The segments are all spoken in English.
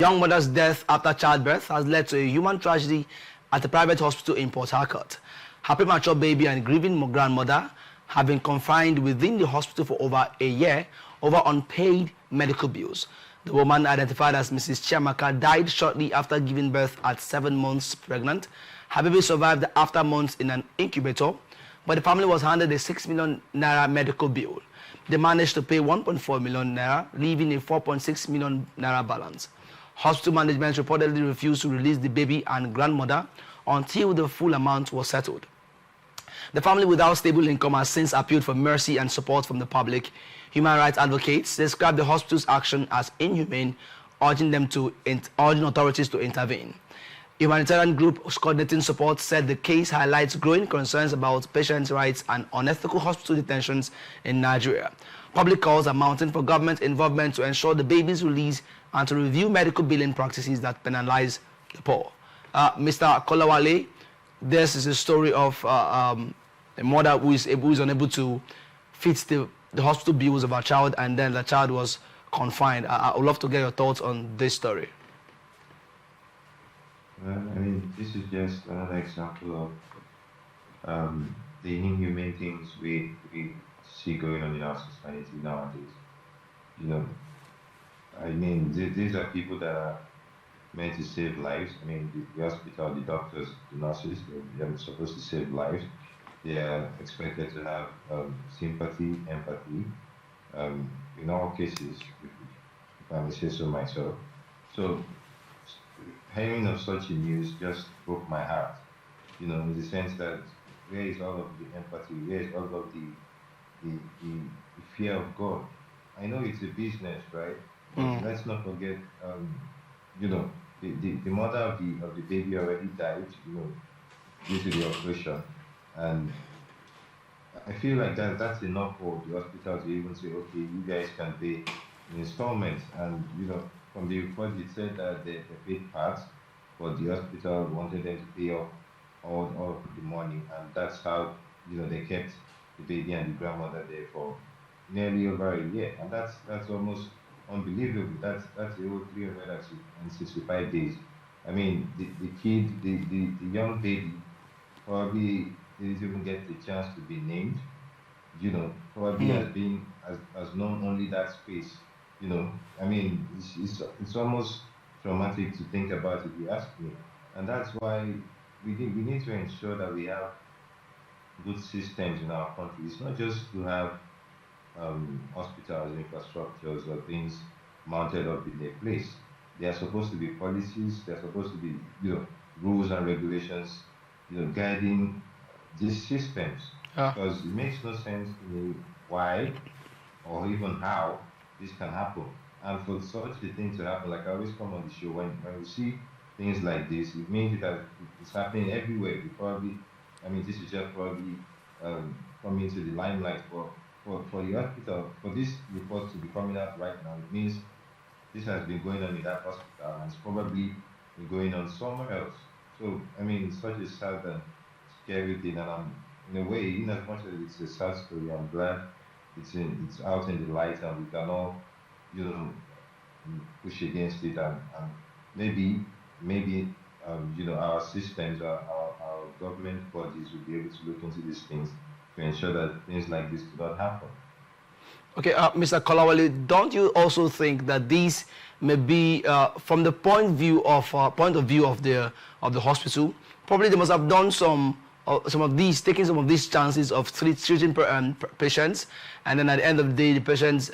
Young mother's death after childbirth has led to a human tragedy at a private hospital in Port Harcourt. Her premature baby and grieving grandmother have been confined within the hospital for over a year over unpaid medical bills. The woman, identified as Mrs. Chiamaka, died shortly after giving birth at 7 months pregnant. Her baby survived after months in an incubator, but the family was handed a 6 million naira medical bill. They managed to pay 1.4 million naira, leaving a 4.6 million naira balance. Hospital management reportedly refused to release the baby and grandmother until the full amount was settled. The family without stable income has since appealed for mercy and support from the public. Human rights advocates described the hospital's action as inhumane, urging authorities to intervene. Humanitarian group coordinating support said the case highlights growing concerns about patients' rights and unethical hospital detentions in Nigeria. Public calls are mounting for government involvement to ensure the baby's release and to review medical billing practices that penalize the poor. Mr. Kolawale, this is a story of a mother who is unable to fit the hospital bills of her child, and then the child was confined. I would love to get your thoughts on this story. I mean, this is just another example of the inhumane things we see going on in our society nowadays. You know, I mean, these are people that are meant to save lives. I mean, the hospital, the doctors, the nurses, they're supposed to save lives. They are expected to have sympathy, empathy, in all cases, if I may say so myself. So, hearing of such a news just broke my heart, you know, in the sense that where is all of the empathy, where is all of the fear of God? I know it's a business, right? But let's not forget, you know, the mother of the baby already died, you know, due to the operation, and I feel like that's enough for the hospital to even say, okay, you guys can pay in installments, and you know, from the report it said that they paid parts, but the hospital wanted them to pay off all of the money, and that's how, you know, they kept the baby and the grandmother there for nearly over a year, and that's almost unbelievable. That's a whole 365 days. I mean, the kid, the young baby probably didn't even get the chance to be named. You know, probably has known only that space. You know, I mean, it's almost traumatic to think about, if you ask me, and that's why we need to ensure that we have good systems in our country. It's not just to have hospitals, infrastructures, or things mounted up in their place. There are supposed to be policies. There are supposed to be, you know, rules and regulations, you know, guiding these systems. Because it makes no sense to me why or even how this can happen. And for such a thing to happen, like I always come on the show, when we see things like this, it means that it's happening everywhere. We probably, I mean, this is just probably coming to the limelight for the hospital. For this report to be coming out right now, it means this has been going on in that hospital, and it's probably been going on somewhere else. So, I mean, it's such a sad and scary thing, and I'm, in a way, in as much as it's a sad story, I'm glad it's out in the light, and we can all, you know, push against it, and maybe you know, our systems, our government bodies will be able to look into these things to ensure that things like this do not happen. Okay, Mr. Kolawale, don't you also think that these may be, from the point of view of the hospital, probably they must have done taking some of these chances of treating patients, and then at the end of the day, the patients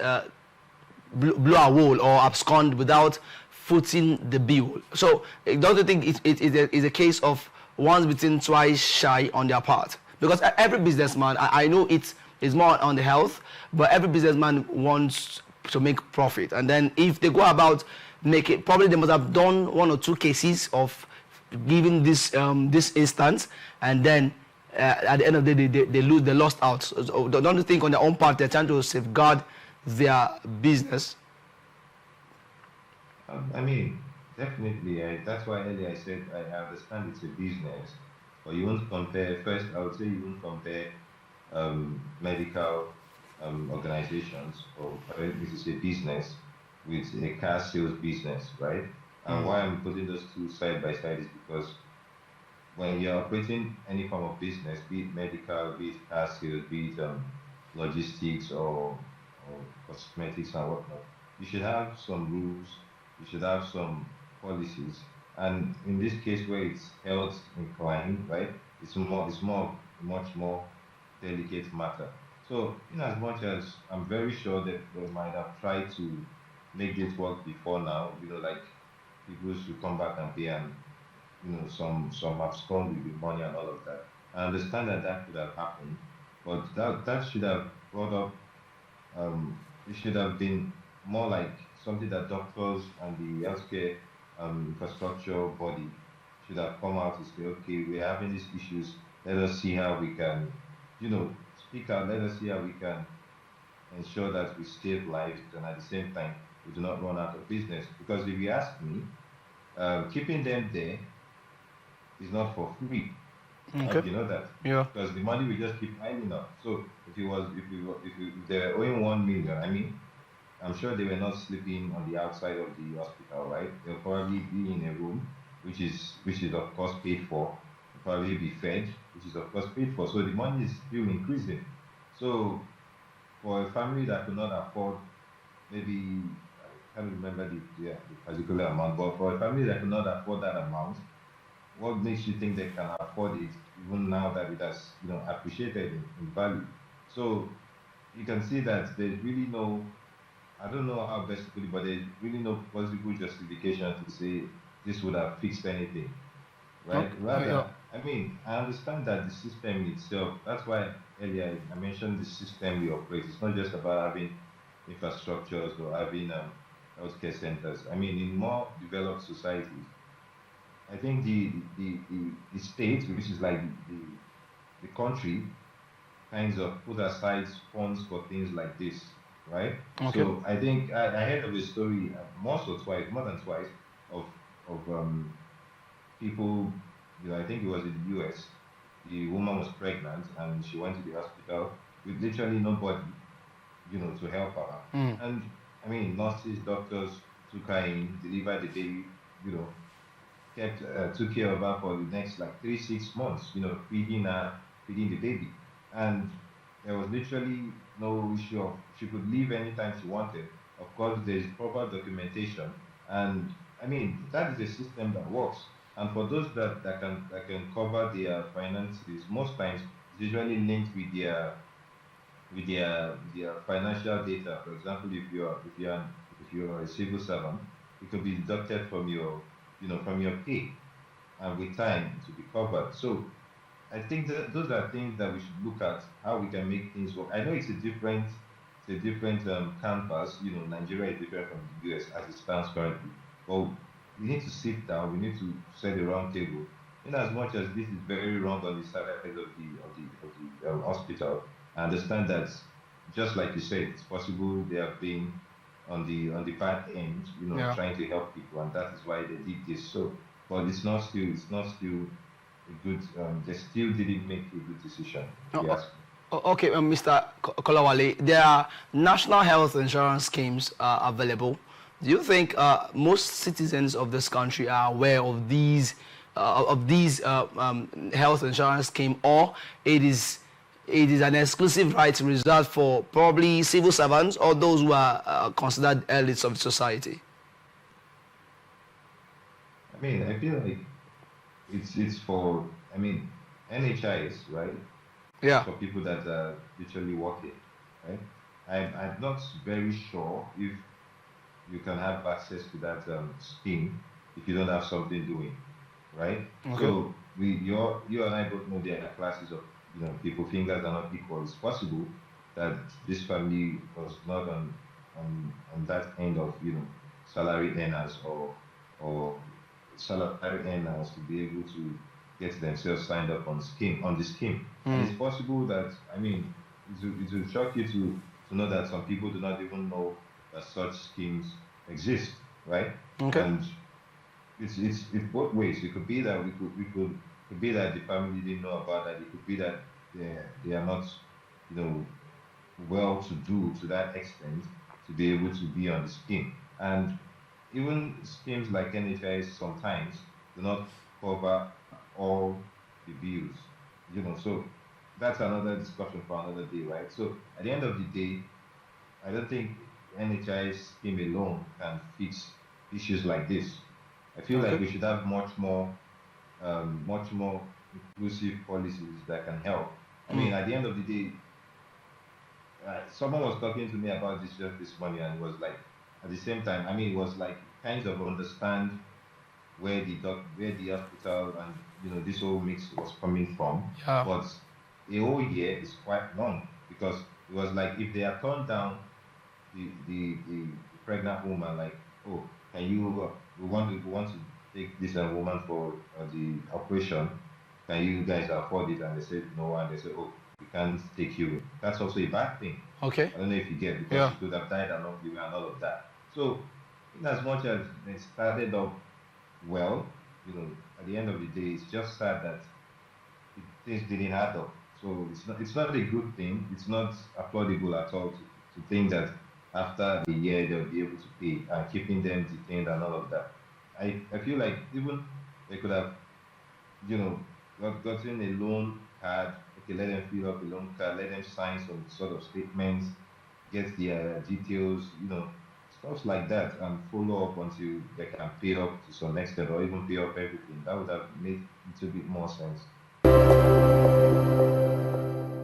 blow a wall or abscond without footing the bill. So, don't you think it's a case of once bitten, twice shy on their part? Because every businessman, I know it's more on the health, but every businessman wants to make profit. And then if they go about probably they must have done 1 or 2 cases of giving this instance, and then at the end of the day, they lost out. So don't you think on their own part they're trying to safeguard their business? I mean, definitely. That's why earlier I said I understand it's a business, but you won't compare. First, I would say you won't compare medical organizations, or this is a business, with a car sales business, right? And why I'm putting those two side by side is because when you're operating any form of business, be it medical, be it car sales, be it logistics or cosmetics and whatnot, you should have some rules, you should have some policies. And in this case where it's health inclined, right, it's much more delicate matter. So in as much as I'm very sure that they might have tried to make this work before now, like people should come back and pay, and some have abscond with the money and all of that. I understand that that could have happened, but that should have brought up. It should have been more like something that doctors and the healthcare infrastructure body should have come out to say, okay, we're having these issues. Let us see how we can, speak out. Let us see how we can ensure that we save lives and at the same time we do not run out of business. Because if you ask me, keeping them there is not for free. Okay. You know that Yeah. because the money will just keep piling up. So if they were owing 1 million, I mean, I'm sure they were not sleeping on the outside of the hospital, right? They'll probably be in a room, which is of course paid for. They'll probably be fed, which is of course paid for. So the money is still increasing. So for a family that could not afford, maybe I can't remember the particular amount, but for a family that could not afford that amount, what makes you think they can afford it even now that it has appreciated in value? So you can see that there's really no, I don't know how best to put it, but there's really no possible justification to say this would have fixed anything, right? Okay. Yeah. Rather, I mean, I understand that the system itself, that's why earlier I mentioned the system we operate. It's not just about having infrastructures or having healthcare centers. I mean, in more developed societies, I think the state, which is like the country, kinds of put aside funds for things like this, right? Okay. So I think I heard of a story once or twice, more than twice, of people. I think it was in the U.S. The woman was pregnant and she went to the hospital with literally nobody, to help her. And I mean, nurses, doctors took her in, delivered the baby, you know, took care of her for the next like 3 6 months, feeding her, feeding the baby, and there was literally no issue of she could leave anytime she wanted. Of course, there is proper documentation, and I mean that is a system that works. And for those that can cover their finances, most times it's usually linked with their financial data. For example, if you're a civil servant, it could be deducted from your pay, and with time to be covered. So I think that those are things that we should look at how we can make things work. I know it's a different canvas. Nigeria is different from the US as it stands currently. But we need to sit down. We need to set a round table. In as much as this is very wrong on the side of the hospital, I understand that just like you said, it's possible they have been on the bad end, Yeah. trying to help people, and that is why they did this. So, but it's not still a good. They still didn't make a good decision, if Oh, you ask me. Okay, Mr. Kolawale, there are national health insurance schemes available. Do you think most citizens of this country are aware of these health insurance scheme, or it is an exclusive right reserved for probably civil servants or those who are considered elites of society? I mean, I feel like it's for. I mean, NHIS, right? It's Yeah. for people that are literally working, right? I'm not very sure if you can have access to that scheme if you don't have something doing, right? Okay. So you and I both know there are classes of people fingers are not equal. It's possible that this family was not on that end of salary earners or salary earners to be able to get themselves signed up on the scheme. And it's possible that, I mean, it will shock you to know that some people do not even know that such schemes exist, right? Okay. And it's both ways. It could be that could be that the family didn't know about that. It could be that they are not, you know, well to do to that extent to be able to be on the scheme. And even schemes like NHIS sometimes do not cover all the bills, so that's another discussion for another day, right? So at the end of the day, I don't think NHIS scheme alone can fix issues like this. I feel like Okay. we should have much more inclusive policies that can help. I mean, Mm. at the end of the day, someone was talking to me about this just this morning, and it was like, at the same time, I mean, it was like kind of understand where the hospital and this whole mix was coming from, Yeah. but a whole year is quite long because it was like if they had turned down the pregnant woman, like, oh, can you we want to take this woman for the operation, can you guys afford it? And they said no, and they said, oh, we can't take you in. That's also a bad thing. Okay. I don't know if you get, because Yeah. she could have died along the way and all of that. So in as much as they started off well, at the end of the day, it's just sad that things didn't add up. So it's not a good thing. It's not applaudable at all to think that after a year they'll be able to pay, and keeping them detained and all of that. I feel like even they could have, gotten a loan card. Okay, let them fill up a loan card, let them sign some sort of statements, get their details, stuff like that, and follow up until they can pay up to some extent or even pay up everything. That would have made a little bit more sense.